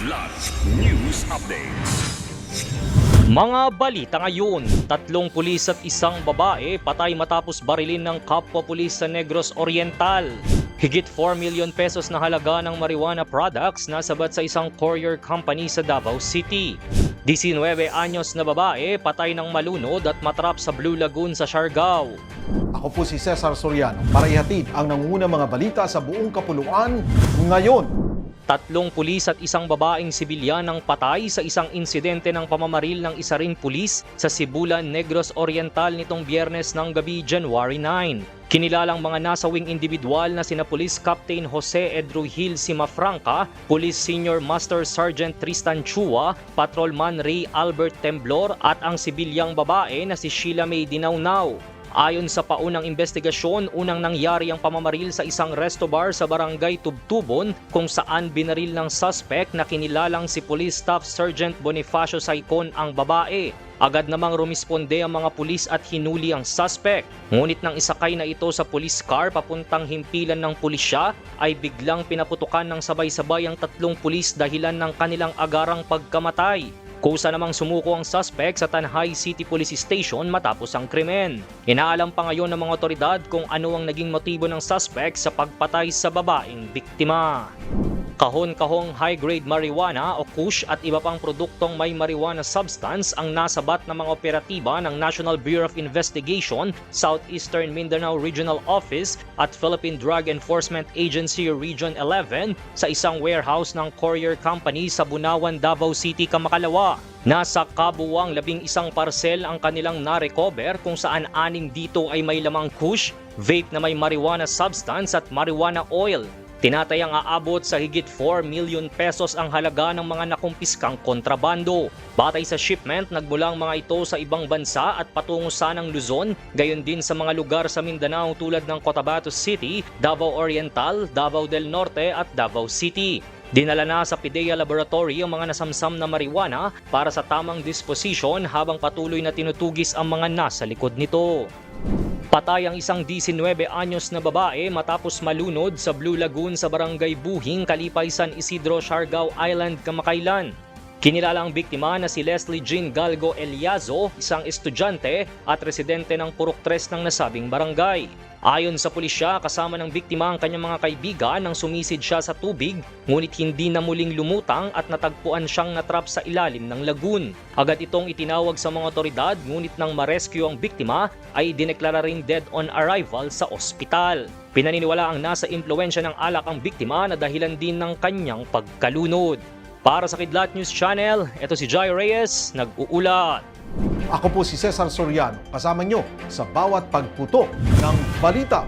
Kidlat News Updates. Mga balita ngayon, 3 pulis at 1 babae patay matapos barilin ng kapwa pulis sa Negros Oriental. Higit 4 million pesos na halaga ng marijuana products nasabat sa isang courier company sa Davao City. 19 anyos na babae patay ng malunod at matrap sa Blue Lagoon sa Siargao. Ako po si Cesar Soriano para ihatid ang nangungunang mga balita sa buong kapuluan ngayon. 3 pulis at 1 babaeng sibilyan ang patay sa isang insidente ng pamamaril ng isa ring pulis sa Sibulan, Negros Oriental nitong Biyernes ng gabi, January 9. Kinilalang mga nasawing individual na sina Police Captain Jose Edruhil Simafranca, Police Senior Master Sergeant Tristan Chua, Patrolman Ray Albert Temblor at ang sibilyang babae na si Sheila May Dinaunaw. Ayon sa paunang investigasyon, unang nangyari ang pamamaril sa isang resto bar sa barangay Tubtubon kung saan binaril ng suspect na kinilalang si Police Staff Sergeant Bonifacio Saicon ang babae. Agad namang rumisponde ang mga pulis at hinuli ang suspect. Ngunit nang isakay na ito sa police car papuntang himpilan ng pulisya, ay biglang pinaputukan ng sabay-sabay ang 3 pulis dahilan ng kanilang agarang pagkamatay. Kusa namang sumuko ang suspect sa Tanhay City Police Station matapos ang krimen. Inaalam pa ngayon ng mga otoridad kung ano ang naging motibo ng suspect sa pagpatay sa babaeng biktima. Kahon-kahong high-grade marijuana o kush at iba pang produktong may marijuana substance ang nasabat ng mga operatiba ng National Bureau of Investigation, Southeastern Mindanao Regional Office at Philippine Drug Enforcement Agency Region 11 sa isang warehouse ng courier company sa Bunawan, Davao City, Kamakalawa. Nasa kabuwang 11 parcel ang kanilang na-recover kung saan 6 dito ay may lamang kush, vape na may marijuana substance at marijuana oil. Tinatayang aabot sa higit 4 million pesos ang halaga ng mga nakumpiskang kontrabando. Batay sa shipment, nagmulang mga ito sa ibang bansa at patungo sanang Luzon, gayon din sa mga lugar sa Mindanao tulad ng Cotabato City, Davao Oriental, Davao del Norte at Davao City. Dinala na sa PIDEA Laboratory ang mga nasamsam na marijuana para sa tamang disposition habang patuloy na tinutugis ang mga nasa likod nito. Patay ang isang 19 anyos na babae matapos malunod sa Blue Lagoon sa Barangay Buhing, Kalipay, San Isidro, Siargao Island, Kamakailan. Kinilala ang biktima na si Leslie Jean Galgo Eliazo, isang estudyante at residente ng Purok 3 ng nasabing barangay. Ayon sa pulisya, kasama ng biktima ang kanyang mga kaibigan nang sumisid siya sa tubig, ngunit hindi na muling lumutang at natagpuan siyang natrap sa ilalim ng lagoon. Agad itong itinawag sa mga otoridad, ngunit nang ma-rescue ang biktima ay dineklara ring dead on arrival sa ospital. Pinaniniwala ang nasa impluwensya ng alak ang biktima na dahilan din ng kanyang pagkalunod. Para sa Kidlat News Channel, ito si Jai Reyes, nag-uulat. Ako po si Cesar Soriano, kasama nyo sa bawat pagputo ng balita.